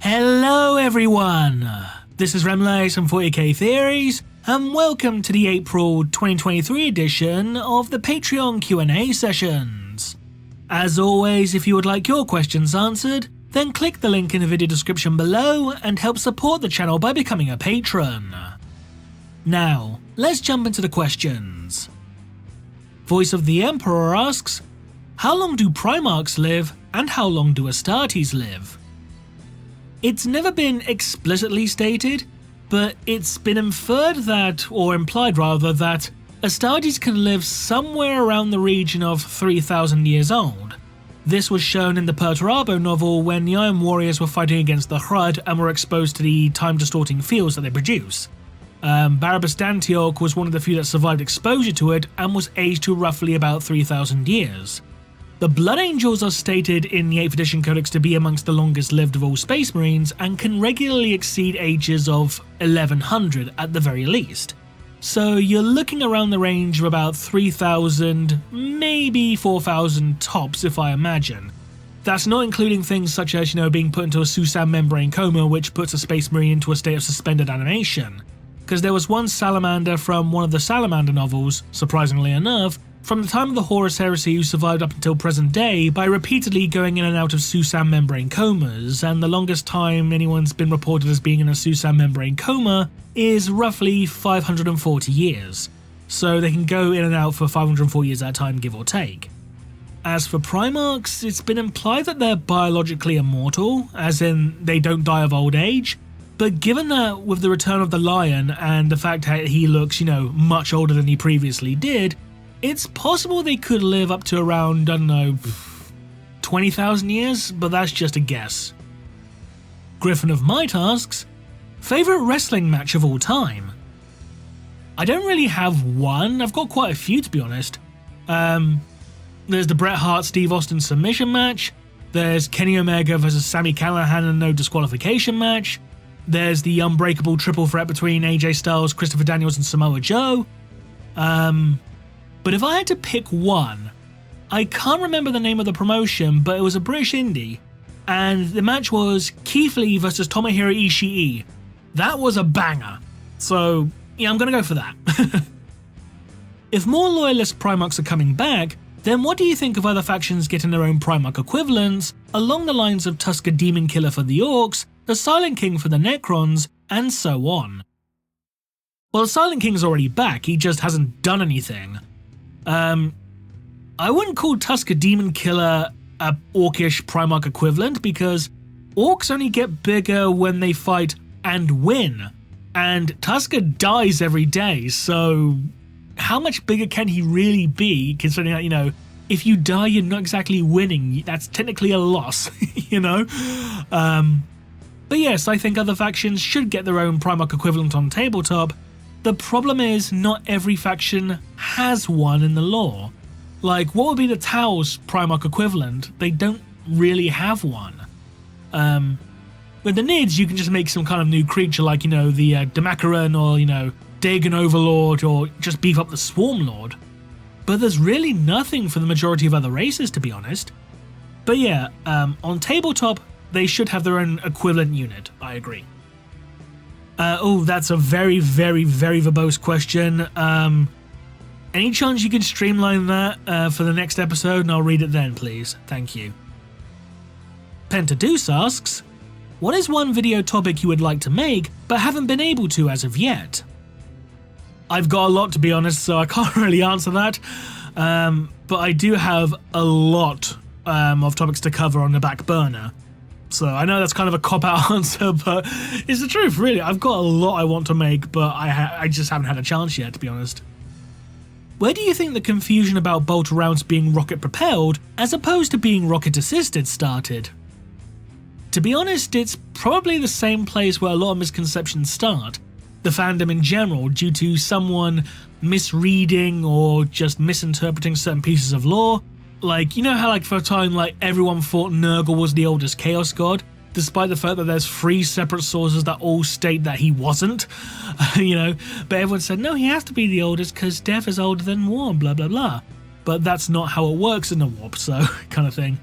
Hello everyone! This is Remlace from 40k Theories, and welcome to the April 2023 edition of the Patreon Q&A sessions. As always, if you would like your questions answered, then click the link in the video description below and help support the channel by becoming a patron. Now, let's jump into the questions. Voice of the Emperor asks, how long do Primarchs live and how long do Astartes live? It's never been explicitly stated, but it's been inferred that, or implied rather, that Astartes can live somewhere around the region of 3,000 years old. This was shown in the Perturabo novel when the Iron Warriors were fighting against the Hrud and were exposed to the time-distorting fields that they produce. Barabbas Dantiok was one of the few that survived exposure to it and was aged to roughly about 3,000 years. The Blood Angels are stated in the 8th edition codex to be amongst the longest lived of all Space Marines and can regularly exceed ages of 1100 at the very least. So you're looking around the range of about 3,000, maybe 4,000 tops if I imagine. That's not including things such as, being put into a Susan membrane coma, which puts a Space Marine into a state of suspended animation. Because there was one salamander from one of the Salamander novels, surprisingly enough, from the time of the Horus Heresy who survived up until present day by repeatedly going in and out of Susan membrane comas, and the longest time anyone's been reported as being in a Susan membrane coma is roughly 540 years. So they can go in and out for 504 years at a time, give or take. As for Primarchs, it's been implied that they're biologically immortal, as in they don't die of old age, but given that with the return of the Lion and the fact that he looks, much older than he previously did, it's possible they could live up to around, 20,000 years, but that's just a guess. Griffin of Might asks, favourite wrestling match of all time? I don't really have one, I've got quite a few to be honest. There's the Bret Hart-Steve Austin submission match, there's Kenny Omega versus Sami Callihan and no disqualification match, there's the unbreakable triple threat between AJ Styles, Christopher Daniels and Samoa Joe. But if I had to pick one, I can't remember the name of the promotion, but it was a British indie, and the match was Keith Lee versus Tomohiro Ishii. That was a banger, so yeah, I'm gonna go for that. If more loyalist Primarchs are coming back, then what do you think of other factions getting their own Primarch equivalents, along the lines of Tusker Demon Killer for the Orcs, the Silent King for the Necrons, and so on? Well, the Silent King's already back, he just hasn't done anything. I wouldn't call Tusker Demon Killer a Orcish Primarch equivalent because Orcs only get bigger when they fight and win, and Tusker dies every day, so how much bigger can he really be considering that, if you die you're not exactly winning, that's technically a loss, But yes, I think other factions should get their own Primarch equivalent on tabletop. The problem is, not every faction has one in the lore. Like, what would be the Tau's Primarch equivalent? They don't really have one. With the Nids, you can just make some kind of new creature like, the Demacaran or, Dagon Overlord, or just beef up the Swarm Lord. But there's really nothing for the majority of other races, to be honest. But yeah, on tabletop, they should have their own equivalent unit, I agree. That's a very, very, very verbose question. Any chance you can streamline that for the next episode and I'll read it then, please? Thank you. Pentadeuce asks, what is one video topic you would like to make but haven't been able to as of yet? I've got a lot, to be honest, so I can't really answer that. But I do have a lot of topics to cover on the back burner. So I know that's kind of a cop-out answer, but it's the truth, really. I've got a lot I want to make, but I just haven't had a chance yet, to be honest. Where do you think the confusion about bolter rounds being rocket-propelled, as opposed to being rocket-assisted, started? To be honest, it's probably the same place where a lot of misconceptions start. The fandom in general, due to someone misreading or just misinterpreting certain pieces of lore. Like, how for a time, everyone thought Nurgle was the oldest Chaos God, despite the fact that there's 3 separate sources that all state that he wasn't, but everyone said, no, he has to be the oldest because death is older than war, blah, blah, blah. But that's not how it works in the warp, so kind of thing.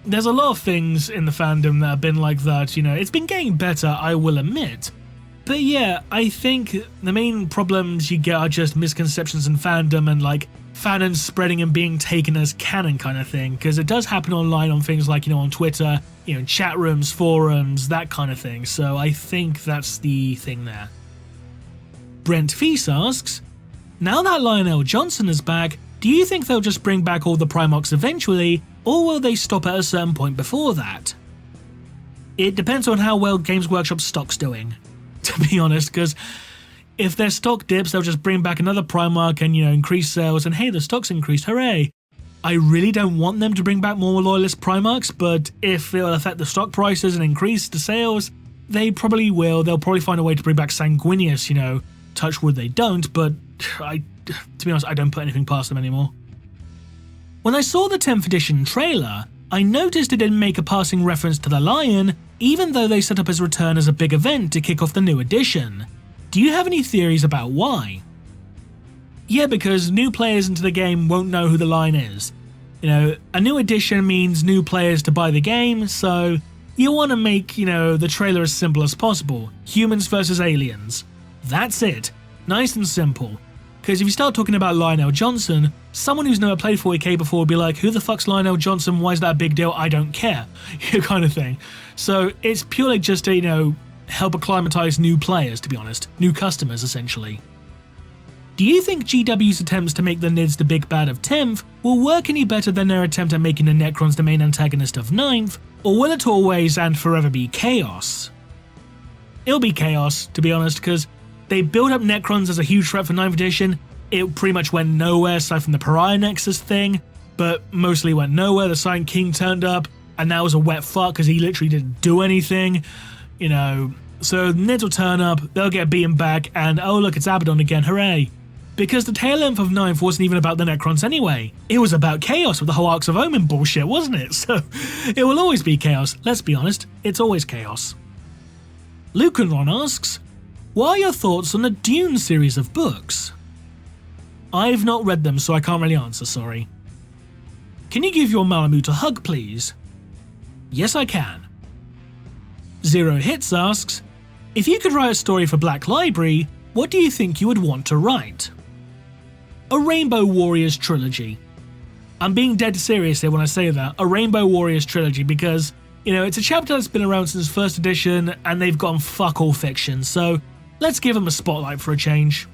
there's a lot of things in the fandom that have been like that, it's been getting better, I will admit. But yeah, I think the main problems you get are just misconceptions in fandom and like fandom spreading and being taken as canon kind of thing, because it does happen online on things like, on Twitter, chat rooms, forums, that kind of thing, so I think that's the thing there. Brent Feast asks, now that Lionel Johnson is back, do you think they'll just bring back all the Primarchs eventually, or will they stop at a certain point before that? It depends on how well Games Workshop's stock's doing, to be honest, because if their stock dips, they'll just bring back another Primarch and, increase sales, and hey, the stock's increased, hooray! I really don't want them to bring back more Loyalist Primarchs, but if it'll affect the stock prices and increase the sales, they probably will. They'll probably find a way to bring back Sanguinius, touch wood they don't, but to be honest, I don't put anything past them anymore. When I saw the 10th edition trailer, I noticed it didn't make a passing reference to the Lion, even though they set up his return as a big event to kick off the new edition. Do you have any theories about why? Yeah, because new players into the game won't know who the Lion is. A new edition means new players to buy the game, so you want to make, the trailer as simple as possible. Humans versus aliens. That's it. Nice and simple. Because if you start talking about Lionel Johnson, someone who's never played 40k before will be like, who the fuck's Lionel Johnson? Why is that a big deal? I don't care. Kind of thing. So it's purely just to, help acclimatize new players, to be honest. New customers, essentially. Do you think GW's attempts to make the Nids the big bad of 10th will work any better than their attempt at making the Necrons the main antagonist of 9th, or will it always and forever be chaos? It'll be chaos, to be honest, because they built up Necrons as a huge threat for 9th edition. It pretty much went nowhere aside from the Pariah Nexus thing, but mostly went nowhere. The Silent King turned up, and that was a wet fuck because he literally didn't do anything. So Nids will turn up, they'll get beaten back, and oh look, it's Abaddon again, hooray. Because the tail end of 9th wasn't even about the Necrons anyway. It was about chaos with the whole Arcs of Omen bullshit, wasn't it? So it will always be chaos, let's be honest, it's always chaos. Lucanron asks, what are your thoughts on the Dune series of books? I've not read them, so I can't really answer, sorry. Can you give your Malamute a hug, please? Yes, I can. Zero Hits asks, if you could write a story for Black Library, what do you think you would want to write? A Rainbow Warriors trilogy. I'm being dead serious here when I say that, a Rainbow Warriors trilogy, because, it's a chapter that's been around since 1st edition and they've gone fuck all fiction, so let's give them a spotlight for a change.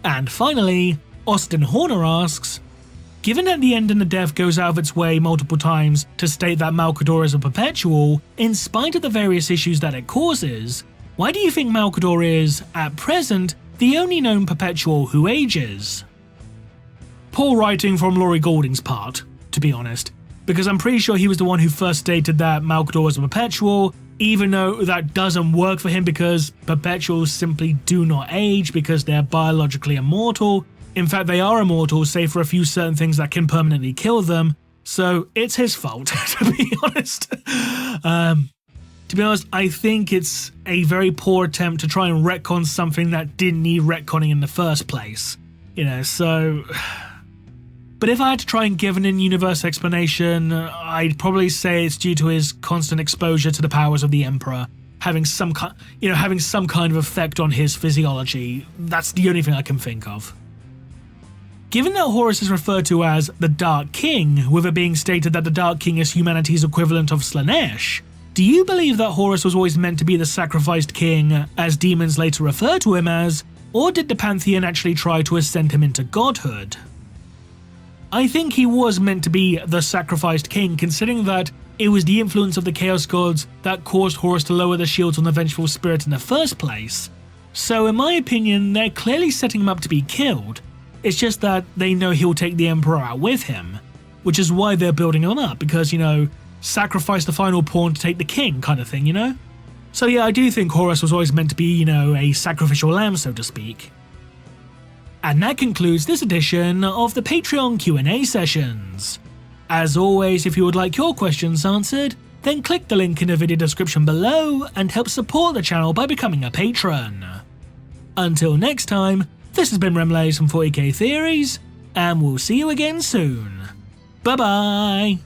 And finally, Austin Horner asks, given that the End and the Death goes out of its way multiple times to state that Malcador is a perpetual, in spite of the various issues that it causes, why do you think Malcador is, at present, the only known perpetual who ages? Poor writing from Laurie Golding's part, to be honest, because I'm pretty sure he was the one who first stated that Malcador was a perpetual, even though that doesn't work for him because perpetuals simply do not age because they're biologically immortal. In fact, they are immortal, save for a few certain things that can permanently kill them, so it's his fault, to be honest. To be honest, I think it's a very poor attempt to try and retcon something that didn't need retconning in the first place. So... But if I had to try and give an in-universe explanation, I'd probably say it's due to his constant exposure to the powers of the Emperor, having some kind of effect on his physiology. That's the only thing I can think of. Given that Horus is referred to as the Dark King, with it being stated that the Dark King is humanity's equivalent of Slanesh, do you believe that Horus was always meant to be the sacrificed king, as demons later refer to him as, or did the Pantheon actually try to ascend him into godhood? I think he was meant to be the sacrificed king, considering that it was the influence of the Chaos Gods that caused Horus to lower the shields on the Vengeful Spirit in the first place. So in my opinion, they're clearly setting him up to be killed. It's just that they know he'll take the Emperor out with him, which is why they're building him up, because, sacrifice the final pawn to take the king kind of thing, So yeah, I do think Horus was always meant to be, a sacrificial lamb, so to speak. And that concludes this edition of the Patreon Q&A sessions. As always, if you would like your questions answered, then click the link in the video description below and help support the channel by becoming a patron. Until next time, this has been Remlays from 40k Theories, and we'll see you again soon. Bye bye!